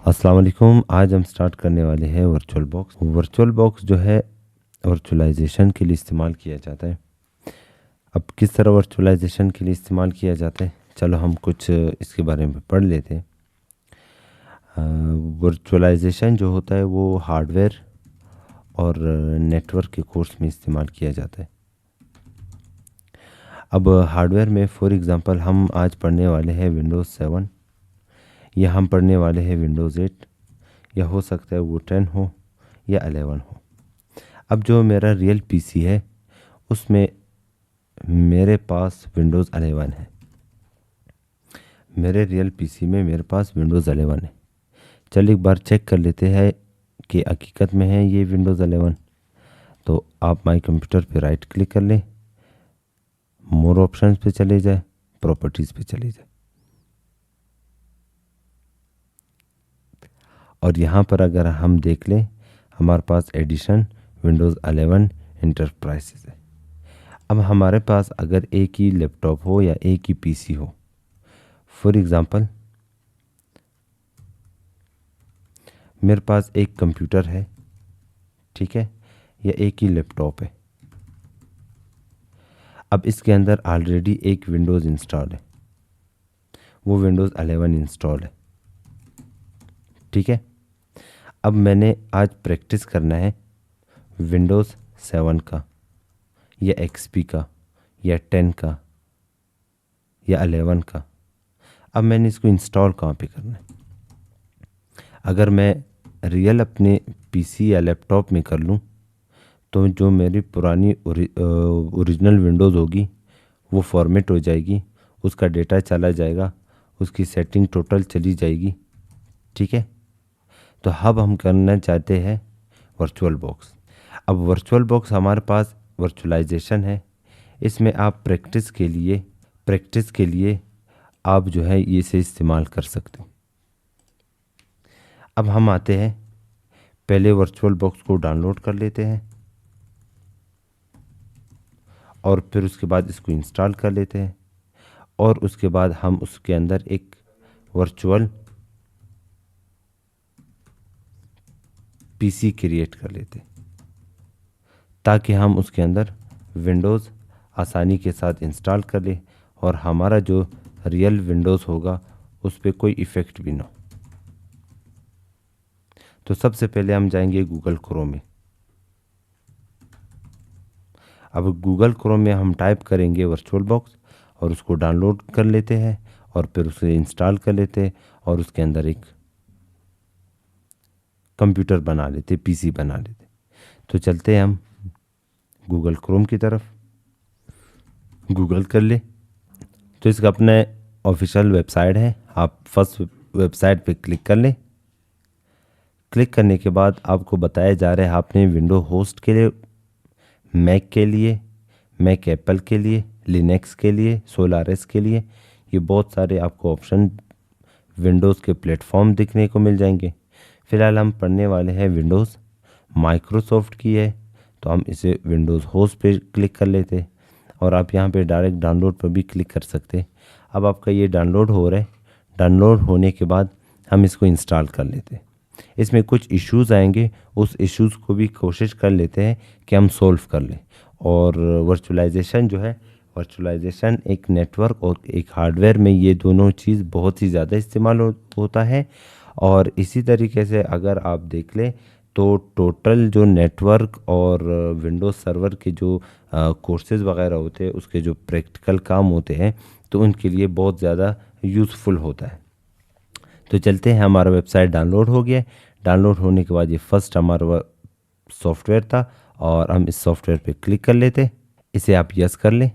अस्सलाम वालेकुम। आज हम स्टार्ट करने वाले हैं वर्चुअल बॉक्स। वर्चुअल बॉक्स जो है वर्चुअलाइजेशन के लिए इस्तेमाल किया जाता है। अब किस तरह वर्चुअलाइजेशन के लिए इस्तेमाल किया जाता है, चलो हम कुछ इसके बारे में पढ़ लेते हैं। वर्चुअलाइजेशन जो होता है वो हार्डवेयर और नेटवर्क के कोर्स में इस्तेमाल किया जाता है। अब हार्डवेयर में फॉर एग्ज़ाम्पल हम आज पढ़ने वाले हैं विंडोज़ 7 या हम पढ़ने वाले हैं विंडोज़ 8 या हो सकता है वो 10 हो या 11 हो। अब जो मेरा रियल पीसी है उसमें मेरे पास विंडोज़ 11 है। मेरे रियल पीसी में मेरे पास विंडोज़ 11 है। चल एक बार चेक कर लेते हैं कि हकीकत में है ये विंडोज़ 11। तो आप माई कंप्यूटर पे राइट क्लिक कर लें, मोर ऑप्शंस पे चले जाए, प्रॉपर्टीज़ पे चले जाए और यहाँ पर अगर हम देख लें हमारे पास एडिशन विंडोज़ 11 इंटरप्राइजेज़ है। अब हमारे पास अगर एक ही लैपटॉप हो या एक ही पीसी हो, फॉर एग्ज़ाम्पल मेरे पास एक कंप्यूटर है, ठीक है, या एक ही लैपटॉप है। अब इसके अंदर ऑलरेडी एक विंडोज़ इंस्टॉल है, वो विंडोज़ 11 इंस्टॉल है, ठीक है। अब मैंने आज प्रैक्टिस करना है विंडोज़ 7 का या एक्सपी का या 10 का या 11 का। अब मैंने इसको इंस्टॉल कहाँ पे करना है? अगर मैं रियल अपने पीसी या लैपटॉप में कर लूँ तो जो मेरी पुरानी ओरिजिनल विंडोज़ होगी वो फॉर्मेट हो जाएगी, उसका डेटा चला जाएगा, उसकी सेटिंग टोटल चली जाएगी, ठीक है। तो अब हम करना चाहते हैं वर्चुअल बॉक्स। अब वर्चुअल बॉक्स हमारे पास वर्चुअलाइजेशन है, इसमें आप प्रैक्टिस के लिए आप जो है ये से इस्तेमाल कर सकते हो। अब हम आते हैं, पहले वर्चुअल बॉक्स को डाउनलोड कर लेते हैं और फिर उसके बाद इसको इंस्टॉल कर लेते हैं और उसके बाद हम उसके अंदर एक वर्चुअल पीसी क्रिएट कर लेते हैं ताकि हम उसके अंदर विंडोज़ आसानी के साथ इंस्टॉल कर लें और हमारा जो रियल विंडोज़ होगा उस पर कोई इफ़ेक्ट भी ना हो। तो सबसे पहले हम जाएंगे गूगल क्रोम में। अब गूगल क्रोम में हम टाइप करेंगे वर्चुअल बॉक्स और उसको डाउनलोड कर लेते हैं और फिर उसे इंस्टॉल कर लेते हैं और उसके अंदर एक कंप्यूटर बना लेते, पीसी बना लेते। तो चलते हैं हम गूगल क्रोम की तरफ। गूगल कर ले तो इसका अपने ऑफिशियल वेबसाइट है, आप फर्स्ट वेबसाइट पे क्लिक कर लें। क्लिक करने के बाद आपको बताया जा रहा है आपने विंडो होस्ट के लिए, मैक के लिए, मैक एप्पल के लिए, लिनक्स के लिए, सोलारिस के लिए, ये बहुत सारे आपको ऑप्शन विंडोज़ के प्लेटफॉर्म दिखने को मिल जाएंगे। फ़िलहाल हम पढ़ने वाले हैं विंडोज़ माइक्रोसॉफ्ट की है, तो हम इसे विंडोज़ होस्ट पे क्लिक कर लेते और आप यहाँ पे डायरेक्ट डाउनलोड पर भी क्लिक कर सकते। अब आपका ये डाउनलोड हो रहा है, डाउनलोड होने के बाद हम इसको इंस्टॉल कर लेते। इसमें कुछ इश्यूज़ आएंगे, उस इश्यूज़ को भी कोशिश कर लेते हैं कि हम सोल्व कर लें। और वर्चुअलाइजेशन जो है, वर्चुअलाइजेशन एक नेटवर्क और एक हार्डवेयर में ये दोनों चीज़ बहुत ही ज़्यादा इस्तेमाल होता है। और इसी तरीके से अगर आप देख लें तो टोटल जो नेटवर्क और विंडोज़ सर्वर के जो कोर्सेज़ वगैरह होते हैं, उसके जो प्रैक्टिकल काम होते हैं, तो उनके लिए बहुत ज़्यादा यूज़फुल होता है। तो चलते हैं, हमारा वेबसाइट डाउनलोड हो गया। डाउनलोड होने के बाद ये फर्स्ट हमारा सॉफ्टवेयर था और हम इस सॉफ्टवेयर पे क्लिक कर लेते। इसे आप यस कर लें।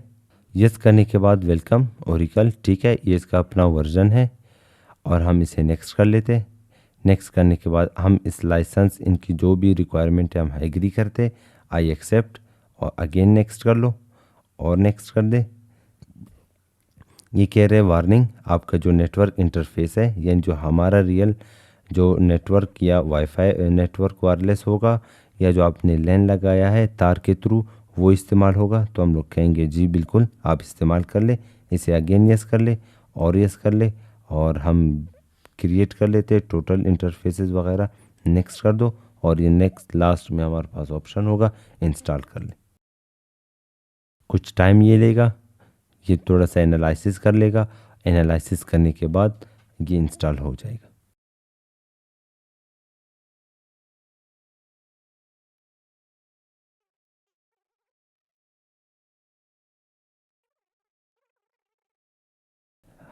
यस करने के बाद वेलकम ओरेकल, ठीक है, ये इसका अपना वर्जन है और हम इसे नेक्स्ट कर लेते। नेक्स्ट करने के बाद हम इस लाइसेंस इनकी जो भी रिक्वायरमेंट है हम एग्री करते, आई एक्सेप्ट और अगेन नेक्स्ट कर लो और नेक्स्ट कर दे। ये कह रहे वार्निंग, आपका जो नेटवर्क इंटरफेस है यानी जो हमारा रियल जो नेटवर्क या वाईफाई नेटवर्क वायरलेस होगा या जो आपने लैन लगाया है तार के थ्रू वो इस्तेमाल होगा। तो हम लोग कहेंगे जी बिल्कुल आप इस्तेमाल कर ले। इसे अगेन यस कर ले और यस कर ले और हम क्रिएट कर लेते हैं, टोटल इंटरफेसेस वगैरह नेक्स्ट कर दो, और ये नेक्स्ट लास्ट में हमारे पास ऑप्शन होगा इंस्टॉल कर ले। कुछ टाइम ये लेगा, ये थोड़ा सा एनालिसिस कर लेगा, एनालिसिस करने के बाद ये इंस्टॉल हो जाएगा।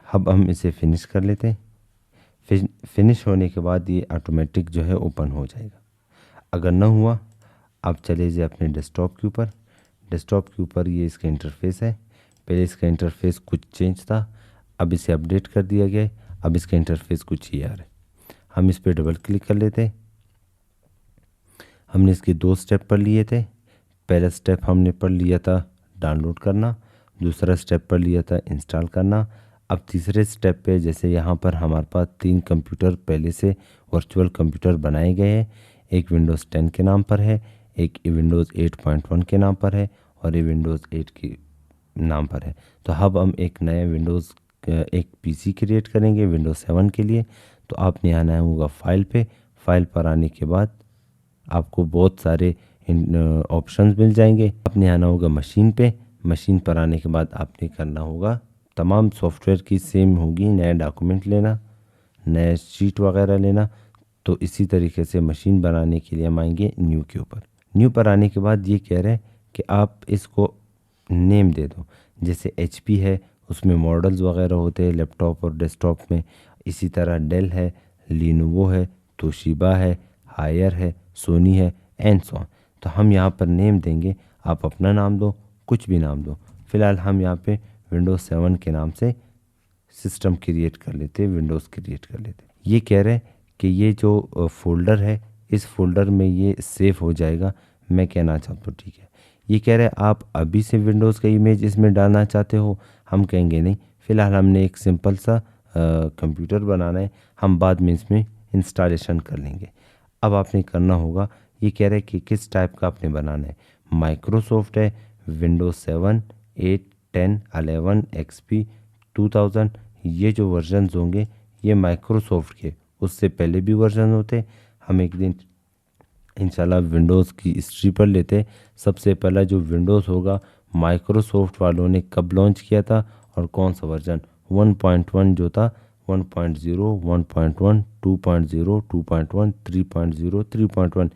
अब हम इसे फिनिश कर लेते हैं। फिनिश होने के बाद ये ऑटोमेटिक जो है ओपन हो जाएगा। अगर ना हुआ, आप चले जाए अपने डेस्कटॉप के ऊपर। डेस्कटॉप के ऊपर ये इसका इंटरफेस है। पहले इसका इंटरफेस कुछ चेंज था, अब इसे अपडेट कर दिया गया है। अब इसका इंटरफेस कुछ ये आ रहा है। हम इस पर डबल क्लिक कर लेते हैं। हमने इसके 2 स्टेप पढ़ लिए थे। पहला स्टेप हमने पढ़ लिया था डाउनलोड करना, दूसरा स्टेप पढ़ लिया था इंस्टॉल करना। अब तीसरे स्टेप पे जैसे यहाँ पर हमारे पास 3 कंप्यूटर पहले से वर्चुअल कंप्यूटर बनाए गए हैं। एक विंडोज़ 10 के नाम पर है, एक विंडोज़ 8.1 के नाम पर है, और ये विंडोज़ 8 के नाम पर है। तो अब हम एक नया विंडोज़ एक पीसी क्रिएट करेंगे विंडोज़ 7 के लिए। तो आपने आना होगा फाइल पे। फाइल पर आने के बाद आपको बहुत सारे ऑप्शंस मिल जाएंगे। आपने आना होगा मशीन पे। मशीन पर आने के बाद आपने करना होगा, तमाम सॉफ्टवेयर की सेम होगी, नया डॉक्यूमेंट लेना, नया शीट वगैरह लेना। तो इसी तरीके से मशीन बनाने के लिए हम आएंगे न्यू के ऊपर। न्यू पर आने के बाद ये कह रहे हैं कि आप इसको नेम दे दो। जैसे HP है, उसमें मॉडल्स वगैरह होते हैं लैपटॉप और डेस्कटॉप में। इसी तरह डेल है, लिनोवो है, तोशिबा है, हायर है, सोनी है, एंड सो ऑन। तो हम यहाँ पर नेम देंगे, आप अपना नाम दो, कुछ भी नाम दो। फ़िलहाल हम यहाँ पे विंडोज़ 7 के नाम से सिस्टम क्रिएट कर लेते, विंडोज़ क्रिएट कर लेते। ये कह रहे हैं कि ये जो फोल्डर है, इस फोल्डर में ये सेव हो जाएगा। मैं कहना चाहता हूँ ठीक है। ये कह रहे हैं आप अभी से विंडोज़ का इमेज इसमें डालना चाहते हो। हम कहेंगे नहीं, फ़िलहाल हमने एक सिंपल सा कंप्यूटर बनाना है, हम बाद में इसमें इंस्टॉलेशन कर लेंगे। अब आपने करना होगा, ये कह रहे हैं कि किस टाइप का आपने बनाना है। माइक्रोसॉफ्ट है, विंडोज़ 7, 8, 10, 11, XP 2000, ये जो वर्जन्स होंगे ये माइक्रोसॉफ्ट के, उससे पहले भी वर्जन होते। हम एक दिन इंशाल्लाह विंडोज़ की हिस्ट्री पर लेते। सबसे पहला जो विंडोज़ होगा माइक्रोसॉफ्ट वालों ने कब लॉन्च किया था और कौन सा वर्जन। 1.1 जो था, 1.0, 1.1, 2.0, 2.1, 3.0, 3.1,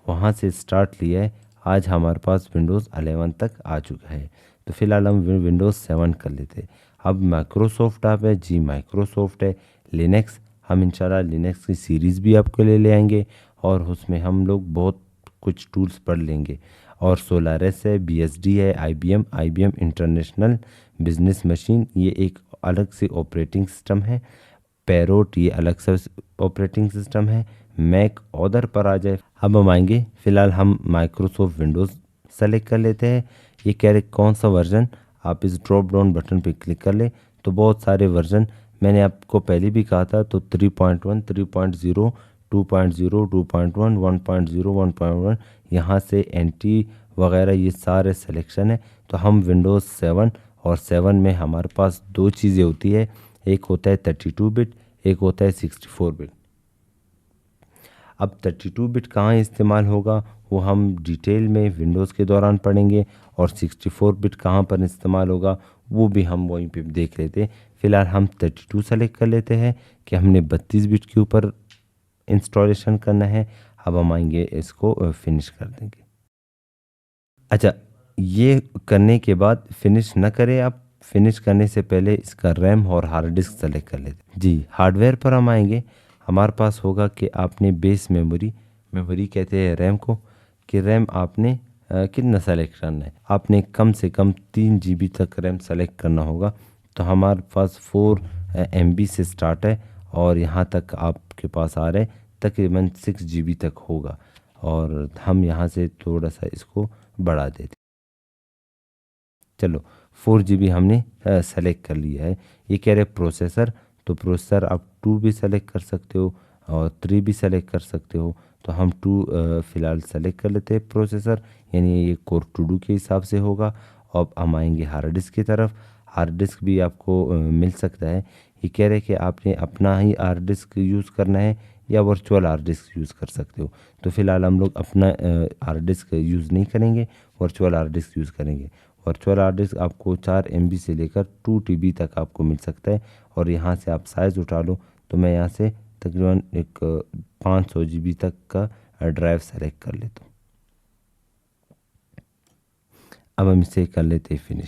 वहाँ से स्टार्ट लिया है। आज हमारे पास विंडोज़ 11 तक आ चुका है। तो फिलहाल हम विंडोज़ 7 कर लेते। अब माइक्रोसॉफ्ट आप है जी, माइक्रोसॉफ्ट है। लिनक्स, हम इंशाल्लाह लिनक्स की सीरीज़ भी आपको ले आएंगे, और उसमें हम लोग बहुत कुछ टूल्स पढ़ लेंगे। और सोलारिस है, BSD है, IBM इंटरनेशनल बिजनेस मशीन, ये एक अलग से ऑपरेटिंग सिस्टम है। पैरोट, ये अलग से ऑपरेटिंग सिस्टम है। मैक ऑदर पर आ जाए। अब हम आएंगे, फ़िलहाल हम माइक्रोसॉफ्ट विंडोज़ सेलेक्ट कर लेते हैं। ये कह रहे कौन सा वर्जन, आप इस ड्रॉप डाउन बटन पे क्लिक कर ले। तो बहुत सारे वर्जन मैंने आपको पहले भी कहा था, तो 3.1, 3.0, 2.0, 2.1, 1.0, 1.1, यहाँ से एंटी वगैरह ये सारे सिलेक्शन है। तो हम विंडोज़ 7, और 7 में हमारे पास 2 चीज़ें होती है, एक होता है 32 बिट, एक होता है 64 बिट। अब 32 बिट कहाँ इस्तेमाल होगा वो हम डिटेल में विंडोज़ के दौरान पढ़ेंगे, और 64 बिट कहाँ पर इस्तेमाल होगा वो भी हम वहीं पे देख लेते हैं। फ़िलहाल हम 32 सेलेक्ट कर लेते हैं कि हमने 32 बिट के ऊपर इंस्टॉलेशन करना है। अब हम आएंगे, इसको फिनिश कर देंगे। अच्छा, ये करने के बाद फिनिश ना करें आप, फिनिश करने से पहले इसका रैम और हार्ड डिस्क सेलेक्ट कर लेते जी। हार्डवेयर पर हम आएंगे, हमारे पास होगा कि आपने बेस मेमोरी, मेमोरी कहते हैं रैम को, कि रैम आपने कितना सेलेक्ट करना है। आपने कम से कम 3 GB तक रैम सेलेक्ट करना होगा। तो हमारे पास 4 MB से स्टार्ट है, और यहाँ तक आपके पास आ रहा है तकरीबन 6 GB तक होगा। और हम यहाँ से थोड़ा सा इसको बढ़ा देते। चलो 4 GB हमने सेलेक्ट कर लिया है। ये कह रहे प्रोसेसर, तो प्रोसेसर आप 2 भी सेलेक्ट कर सकते हो और 3 भी सेलेक्ट कर सकते हो। तो हम 2 फ़िलहाल सेलेक्ट कर लेते हैं प्रोसेसर, यानी ये कोर 2 के हिसाब से होगा। अब हम आएंगे हार्ड डिस्क की तरफ। हार्ड डिस्क भी आपको मिल सकता है, ये कह रहे हैं कि आपने अपना ही हार्ड डिस्क यूज़ करना है या वर्चुअल हार्ड डिस्क यूज़ कर सकते हो। तो फ़िलहाल हम लोग अपना हार्ड डिस्क यूज़ नहीं करेंगे, वर्चुअल हार्ड डिस्क यूज़ करेंगे। वर्चुअल हार्ड डिस्क आपको 4 MB से लेकर 2 TB तक आपको मिल सकता है। और यहाँ से आप साइज़ उठा लो, तो मैं यहाँ से तकरीबन एक 500 GB तक का ड्राइव सेलेक्ट कर लेता हूँ। अब हम इसे कर लेते हैं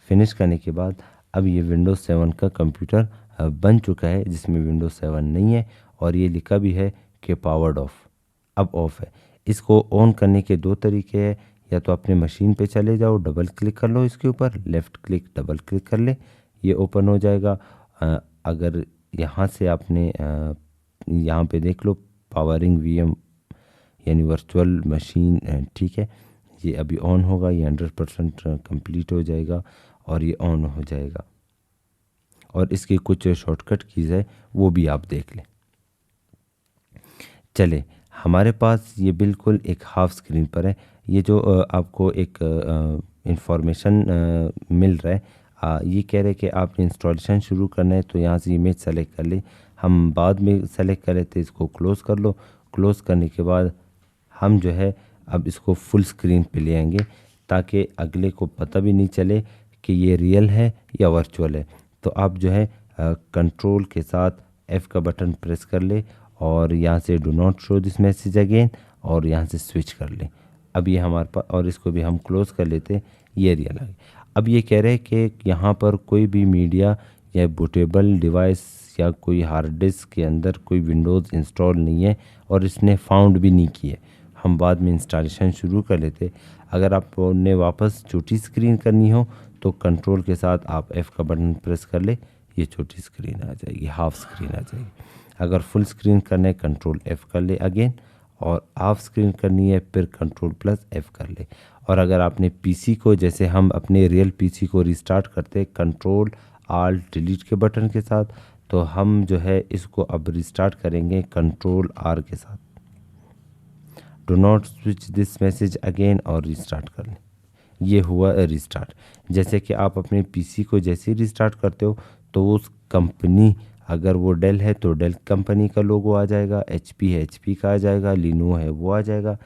फिनिश करने के बाद अब ये विंडोज़ 7 का कंप्यूटर बन चुका है, जिसमें विंडोज़ 7 नहीं है और ये लिखा भी है कि पावर्ड ऑफ, अब ऑफ है। इसको ऑन करने के 2 तरीके हैं, या तो अपने मशीन पे चले जाओ, डबल क्लिक कर लो इसके ऊपर, लेफ़्ट क्लिक डबल क्लिक कर ले, ये ओपन हो जाएगा। अगर यहाँ से आपने यहाँ पे देख लो पावरिंग VM यानी वर्चुअल मशीन, ठीक है, ये अभी ऑन होगा, ये 100% कंप्लीट हो जाएगा और ये ऑन हो जाएगा। और इसकी कुछ शॉर्टकट कीज़ है वो भी आप देख लें। चले, हमारे पास ये बिल्कुल एक हाफ स्क्रीन पर है। ये जो आपको एक इंफॉर्मेशन मिल रहा है, ये कह रहे हैं कि आपने इंस्टॉलेशन शुरू करना है, तो यहाँ से इमेज सेलेक्ट कर ले। हम बाद में सेलेक्ट कर लेते, इसको क्लोज़ कर लो। क्लोज़ करने के बाद हम जो है अब इसको फुल स्क्रीन पे ले आएंगे, ताकि अगले को पता भी नहीं चले कि ये रियल है या वर्चुअल है। तो आप जो है कंट्रोल के साथ F का बटन प्रेस कर ले और यहाँ से do not show this message again, और यहाँ से स्विच कर ले। अब ये हमारे पास, और इसको भी हम क्लोज़ कर लेते, ये रियल आ गया। अब ये कह रहे हैं कि यहाँ पर कोई भी मीडिया या बूटेबल डिवाइस या कोई हार्ड डिस्क के अंदर कोई विंडोज़ इंस्टॉल नहीं है और इसने फाउंड भी नहीं की है। हम बाद में इंस्टॉलेशन शुरू कर लेते। अगर आपने वापस छोटी स्क्रीन करनी हो तो कंट्रोल के साथ आप F का बटन प्रेस कर ले, ये छोटी स्क्रीन आ जाएगी, हाफ स्क्रीन आ जाएगी। अगर फुल स्क्रीन करना है कंट्रोल F कर ले अगेन, और हाफ स्क्रीन करनी है फिर कंट्रोल प्लस F कर ले। और अगर आपने PC को, जैसे हम अपने रियल PC को रिस्टार्ट करते कंट्रोल Alt डिलीट के बटन के साथ, तो हम जो है इसको अब रिस्टार्ट करेंगे कंट्रोल R के साथ। Do not switch this message again और रिस्टार्ट कर लें, ये हुआ रिस्टार्ट। जैसे कि आप अपने PC को जैसे ही रिस्टार्ट करते हो तो उस कंपनी, अगर वो डेल है तो डेल कंपनी का लोगो आ जाएगा, HP है HP का आ जाएगा, लिनो है वो आ जाएगा।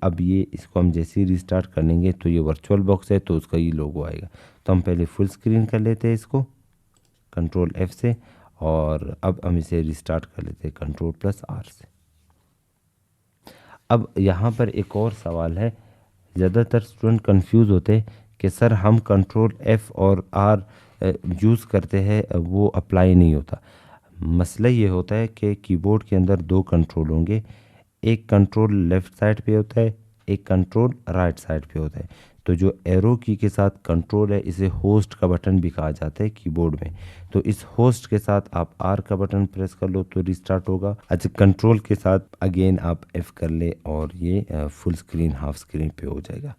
अब ये इसको हम जैसे ही रिस्टार्ट करेंगे तो ये वर्चुअल बॉक्स है तो उसका ये लोगो आएगा। तो हम पहले फुल स्क्रीन कर लेते हैं इसको कंट्रोल F से, और अब हम इसे रिस्टार्ट कर लेते हैं कंट्रोल प्लस R से। अब यहाँ पर एक और सवाल है, ज़्यादातर स्टूडेंट कंफ्यूज होते हैं कि सर हम कंट्रोल F और R यूज़ करते हैं, वो अप्लाई नहीं होता। मसला ये होता है कि कीबोर्ड के अंदर 2 कंट्रोल होंगे, एक कंट्रोल लेफ़्ट साइड पे होता है, एक कंट्रोल राइट साइड पे होता है। तो जो एरो की के साथ कंट्रोल है, इसे होस्ट का बटन भी कहा जाता है कीबोर्ड में। तो इस होस्ट के साथ आप R का बटन प्रेस कर लो तो रिस्टार्ट होगा। अच्छा, कंट्रोल के साथ अगेन आप F कर ले और ये फुल स्क्रीन हाफ स्क्रीन पे हो जाएगा।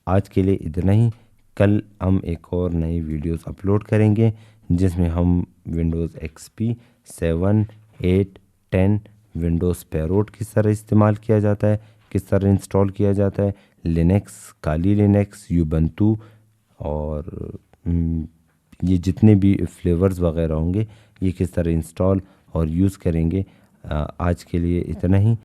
आज के लिए इतना ही। कल हम एक और नई वीडियोस अपलोड करेंगे जिसमें हम विंडोज़ XP 7, 8, 10 विंडोज़ पैरोट किस तरह इस्तेमाल किया जाता है, किस तरह इंस्टॉल किया जाता है, लिनक्स, काली लिनक्स, यूबंतू और ये जितने भी फ्लेवर्स वगैरह होंगे, ये किस तरह इंस्टॉल और यूज़ करेंगे। आज के लिए इतना ही।